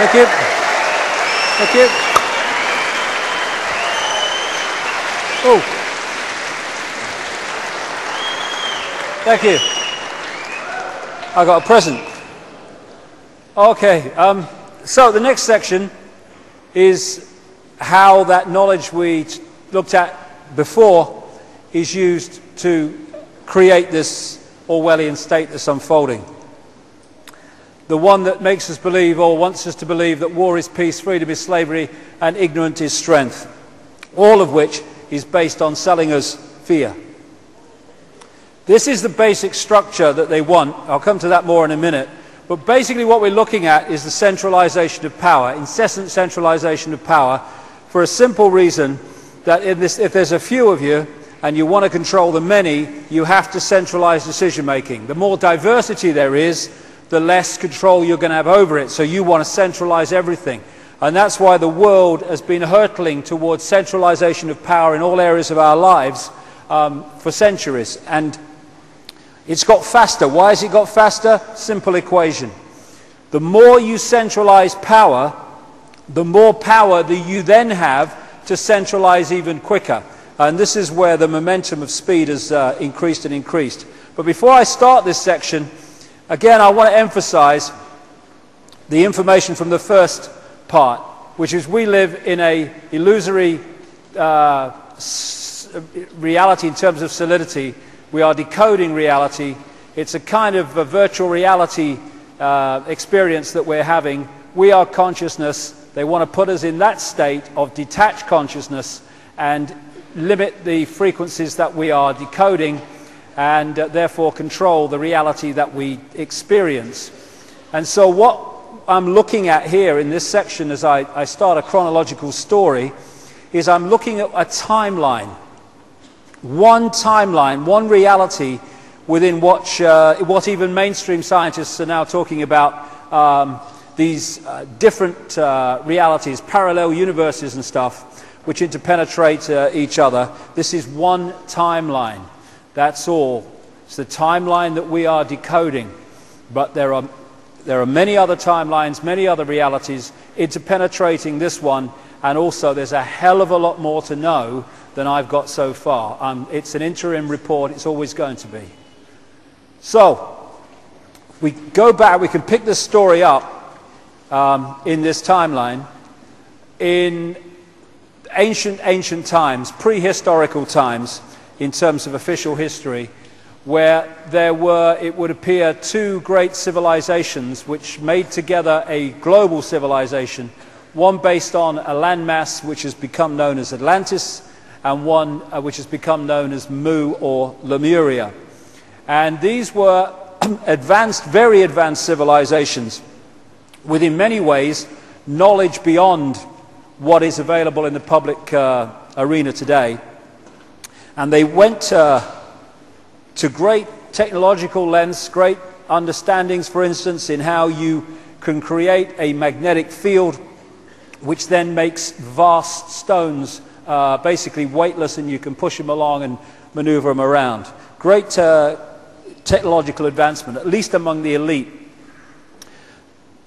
Thank you. Thank you. Oh. Thank you. I got a present. Okay. So the next section is how that knowledge we looked at before is used to create this Orwellian state that's unfolding. The one that makes us believe, or wants us to believe, that war is peace, freedom is slavery, and ignorance is strength. All of which is based on selling us fear. This is the basic structure that they want. I'll come to that more in a minute. But basically what we're looking at is the centralization of power, incessant centralization of power, for a simple reason that if there's a few of you and you want to control the many, you have to centralize decision making. The more diversity there is, the less control you're going to have over it. So you want to centralize everything. And that's why the world has been hurtling towards centralization of power in all areas of our lives for centuries. And it's got faster. Why has it got faster? Simple equation. The more you centralize power, the more power that you then have to centralize even quicker. And this is where the momentum of speed has increased and increased. But before I start this section, again, I want to emphasize the information from the first part, which is we live in an illusory reality in terms of solidity. We are decoding reality. It's a kind of a virtual reality experience that we're having. We are consciousness. They want to put us in that state of detached consciousness and limit the frequencies that we are decoding, and therefore control the reality that we experience. And so what I'm looking at here in this section as I start a chronological story is I'm looking at a timeline. One reality within what even mainstream scientists are now talking about, these different realities, parallel universes and stuff, which interpenetrate each other. This is one timeline. That's all. It's the timeline that we are decoding. But there are many other timelines, many other realities interpenetrating this one, and also there's a hell of a lot more to know than I've got so far. It's an interim report. It's always going to be. So, we go back, we can pick this story up in this timeline in ancient times, prehistorical times, in terms of official history, where there were, it would appear, two great civilizations which made together a global civilization, one based on a landmass which has become known as Atlantis, and one which has become known as Mu or Lemuria. And these were advanced, very advanced civilizations with, in many ways, knowledge beyond what is available in the public arena today. And they went to great technological lengths, great understandings, for instance, in how you can create a magnetic field which then makes vast stones basically weightless, and you can push them along and maneuver them around. Great technological advancement, at least among the elite.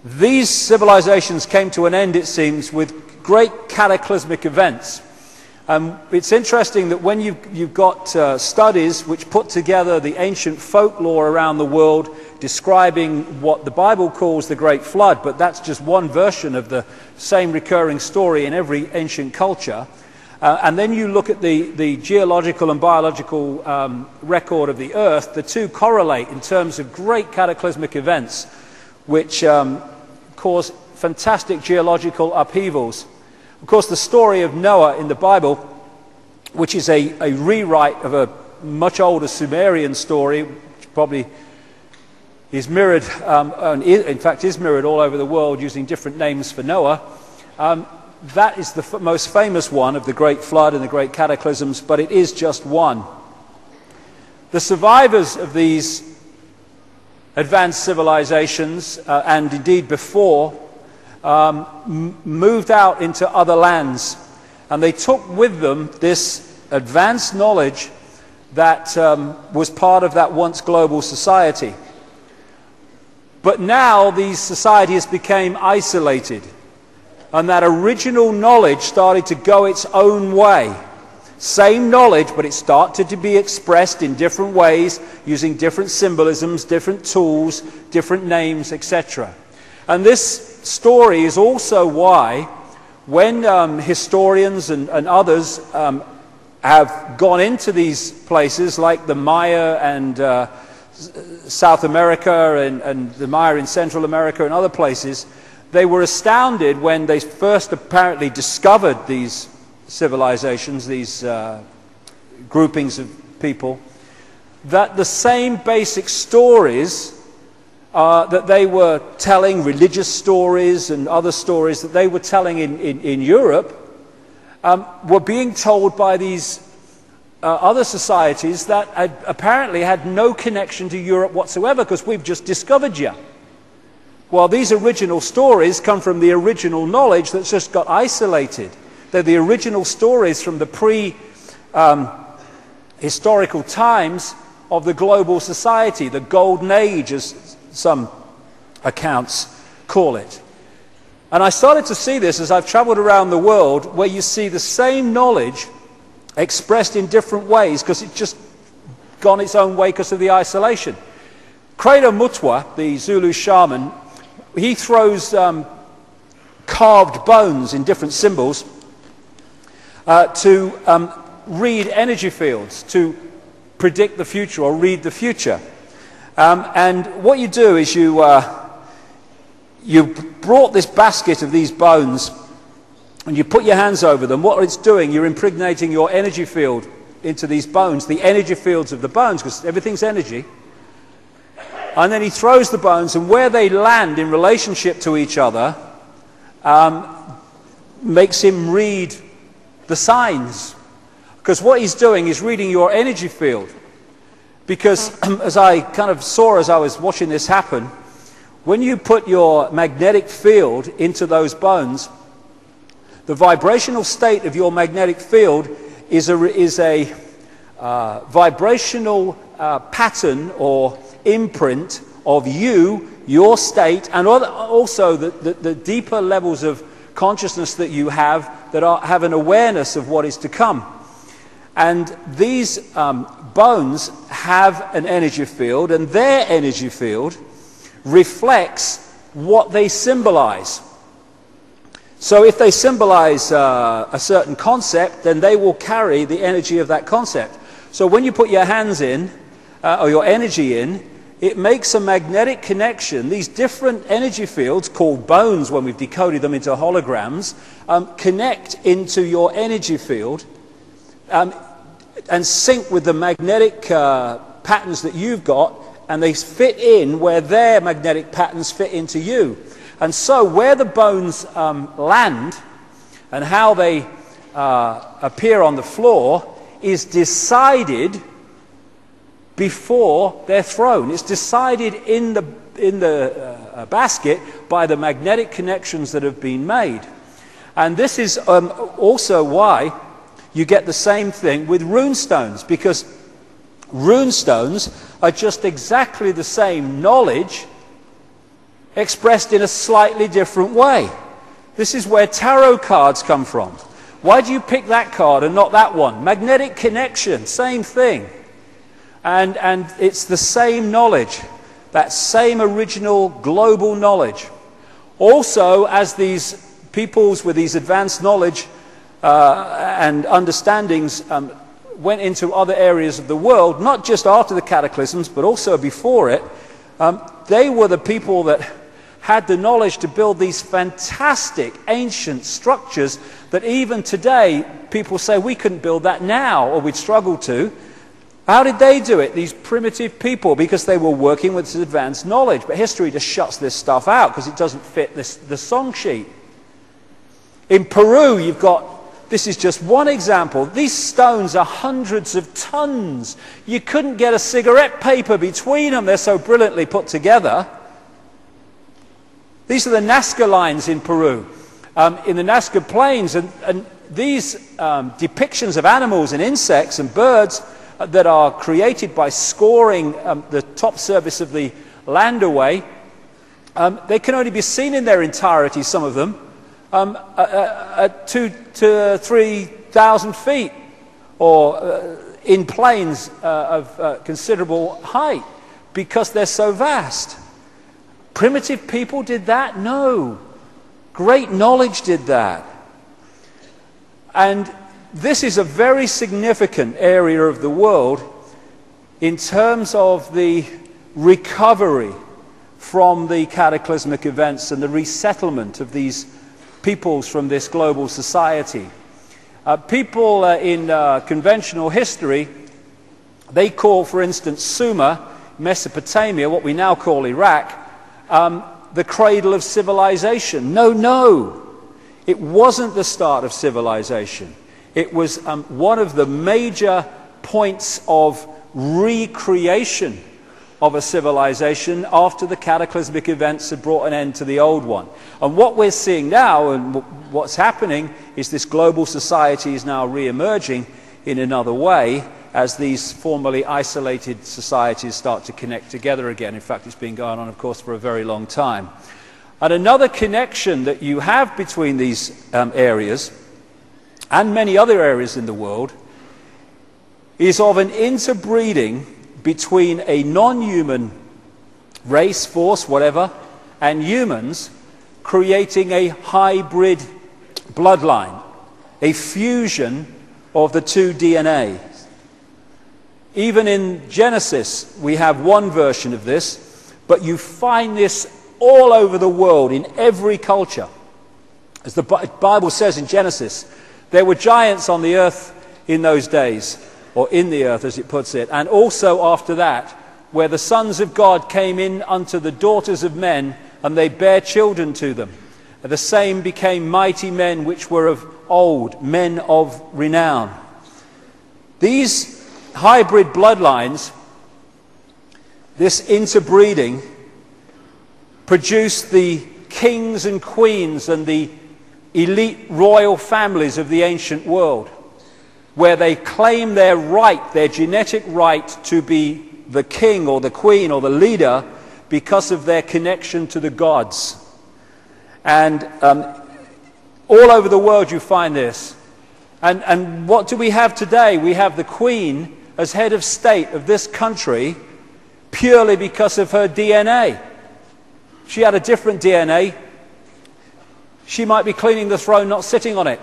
These civilizations came to an end, it seems, with great cataclysmic events. It's interesting that when you've got studies which put together the ancient folklore around the world describing what the Bible calls the Great Flood, but that's just one version of the same recurring story in every ancient culture. And then you look at the geological and biological record of the Earth, the two correlate in terms of great cataclysmic events which cause fantastic geological upheavals. Of course, the story of Noah in the Bible, which is a rewrite of a much older Sumerian story, which probably is mirrored, in fact is mirrored all over the world using different names for Noah. That is the most famous one of the Great Flood and the Great Cataclysms, but it is just one. The survivors of these advanced civilizations, and indeed before, moved out into other lands, and they took with them this advanced knowledge that was part of that once global society. But now these societies became isolated, and that original knowledge started to go its own way. Same knowledge, but it started to be expressed in different ways, using different symbolisms, different tools, different names, etc. And this story is also why, when historians and others have gone into these places, like the Maya and South America and the Maya in Central America and other places, they were astounded when they first apparently discovered these civilizations, these groupings of people, that the same basic stories that they were telling, religious stories and other stories that they were telling in Europe, were being told by these other societies that apparently had no connection to Europe whatsoever, because we've just discovered you. Well, these original stories come from the original knowledge that's just got isolated. They're the original stories from the pre-historical times of the global society, the Golden Age, as some accounts call it. And I started to see this as I've traveled around the world, where you see the same knowledge expressed in different ways, because it's just gone its own way because of the isolation. Credo Mutwa, the Zulu shaman, he throws carved bones in different symbols to read energy fields, to predict the future or read the future. And what you do is you brought this basket of these bones and you put your hands over them. What it's doing, you're impregnating your energy field into these bones, the energy fields of the bones, because everything's energy. And then he throws the bones, and where they land in relationship to each other makes him read the signs. Because what he's doing is reading your energy field. Because as I kind of saw as I was watching this happen, when you put your magnetic field into those bones, the vibrational state of your magnetic field is a vibrational pattern or imprint of you, your state, and also the deeper levels of consciousness that you have that have an awareness of what is to come. And these bones have an energy field, and their energy field reflects what they symbolize. So if they symbolize a certain concept, then they will carry the energy of that concept. So when you put your hands in, or your energy in, it makes a magnetic connection. These different energy fields, called bones when we've decoded them into holograms, connect into your energy field and sync with the magnetic patterns that you've got, and they fit in where their magnetic patterns fit into you. And so where the bones land and how they appear on the floor is decided before they're thrown. It's decided in the basket by the magnetic connections that have been made. And this is also why you get the same thing with rune stones, because rune stones are just exactly the same knowledge expressed in a slightly different way. This is where tarot cards come from. Why do you pick that card and not that one? Magnetic connection, same thing. And it's the same knowledge, that same original global knowledge. Also, as these peoples with these advanced knowledge and understandings went into other areas of the world, not just after the cataclysms, but also before it, they were the people that had the knowledge to build these fantastic ancient structures that even today people say we couldn't build that now, or we'd struggle to. How did they do it, these primitive people? Because they were working with this advanced knowledge. But history just shuts this stuff out because it doesn't fit the song sheet. In Peru, you've got, this is just one example, these stones are hundreds of tons. You couldn't get a cigarette paper between them, they're so brilliantly put together. These are the Nazca lines in Peru, in the Nazca Plains, and these depictions of animals and insects and birds that are created by scoring the top surface of the land away They can only be seen in their entirety, some of them, at 2,000 to 3,000 feet, or in plains of considerable height, because they're so vast. Primitive people did that? No. Great knowledge did that. And this is a very significant area of the world in terms of the recovery from the cataclysmic events and the resettlement of these peoples from this global society. People in conventional history, they call, for instance, Sumer, Mesopotamia, what we now call Iraq, the cradle of civilization. No, no. It wasn't the start of civilization. It was one of the major points of recreation of a civilization after the cataclysmic events had brought an end to the old one. And what we're seeing now, and what's happening, is this global society is now re-emerging in another way as these formerly isolated societies start to connect together again. In fact, it's been going on, of course, for a very long time. And another connection that you have between these areas and many other areas in the world is of an interbreeding between a non-human race, force, whatever, and humans, creating a hybrid bloodline, a fusion of the two DNA. Even in Genesis, we have one version of this, but you find this all over the world, in every culture. As the Bible says in Genesis, there were giants on the earth in those days, or in the earth as it puts it, and also after that, where the sons of God came in unto the daughters of men, and they bare children to them. And the same became mighty men which were of old, men of renown. These hybrid bloodlines, this interbreeding, produced the kings and queens and the elite royal families of the ancient world, where they claim their right, their genetic right to be the king or the queen or the leader because of their connection to the gods. And all over the world you find this. And what do we have today? We have the Queen as head of state of this country purely because of her DNA. She had a different DNA, she might be cleaning the throne, not sitting on it.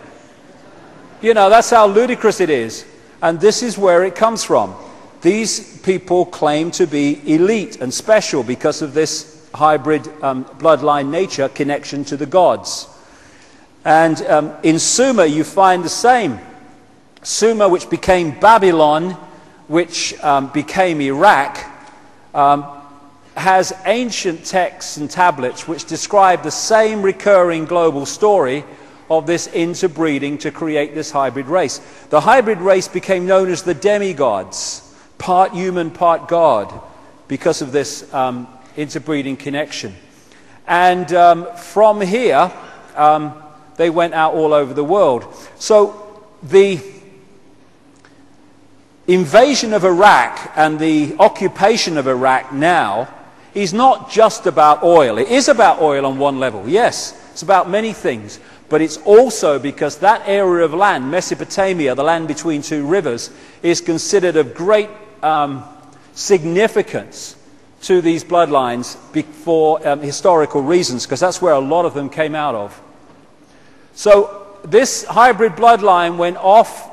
You know, that's how ludicrous it is. And this is where it comes from. These people claim to be elite and special because of this hybrid bloodline nature connection to the gods. And in Sumer you find the same. Sumer, which became Babylon, which became Iraq, has ancient texts and tablets which describe the same recurring global story of this interbreeding to create this hybrid race. The hybrid race became known as the demigods, part human, part God, because of this interbreeding connection. And from here, they went out all over the world. So the invasion of Iraq and the occupation of Iraq now is not just about oil. It is about oil on one level, yes. It's about many things. But it's also because that area of land, Mesopotamia, the land between two rivers, is considered of great significance to these bloodlines for historical reasons, because that's where a lot of them came out of. So this hybrid bloodline went off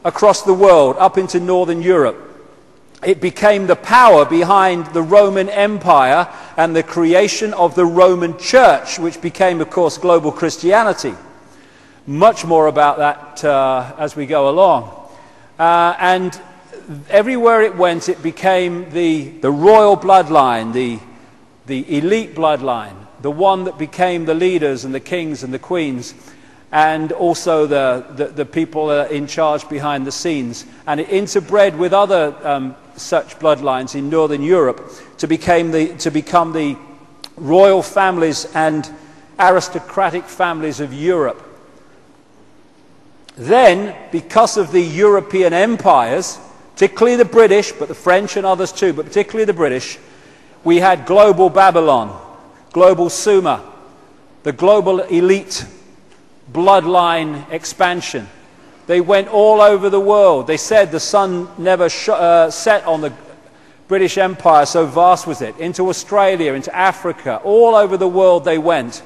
across the world, up into Northern Europe. It became the power behind the Roman Empire and the creation of the Roman Church, which became, of course, global Christianity. Much more about that as we go along. And everywhere it went, it became the royal bloodline, the elite bloodline, the one that became the leaders and the kings and the queens, and also the people in charge behind the scenes. And it interbred with other such bloodlines in Northern Europe to become the royal families and aristocratic families of Europe. Then, because of the European empires, particularly the British, but the French and others too, but particularly the British, we had global Babylon, global Suma, the global elite bloodline expansion. They went all over the world. They said the sun never set on the British Empire, so vast was it. Into Australia, into Africa, all over the world they went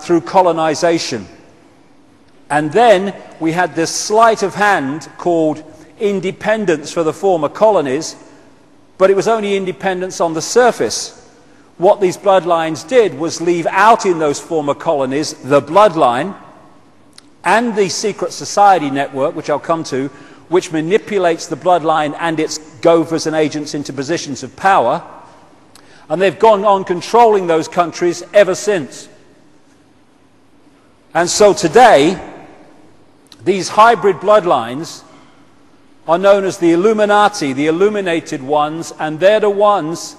through colonization. And then we had this sleight of hand called independence for the former colonies, but it was only independence on the surface. What these bloodlines did was leave out in those former colonies the bloodline and the secret society network, which I'll come to, which manipulates the bloodline and its gophers and agents into positions of power. And they've gone on controlling those countries ever since. And so today, these hybrid bloodlines are known as the Illuminati, the illuminated ones, and they're the ones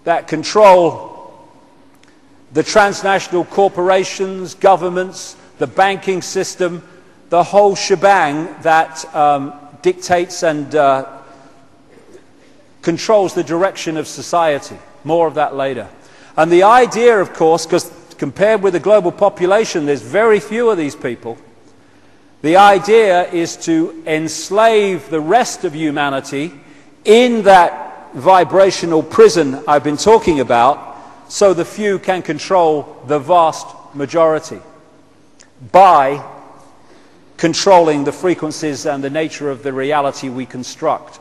that control the transnational corporations, governments, the banking system, the whole shebang that dictates and controls the direction of society. More of that later. And the idea, of course, because compared with the global population, there's very few of these people. The idea is to enslave the rest of humanity in that vibrational prison I've been talking about, so the few can control the vast majority by controlling the frequencies and the nature of the reality we construct.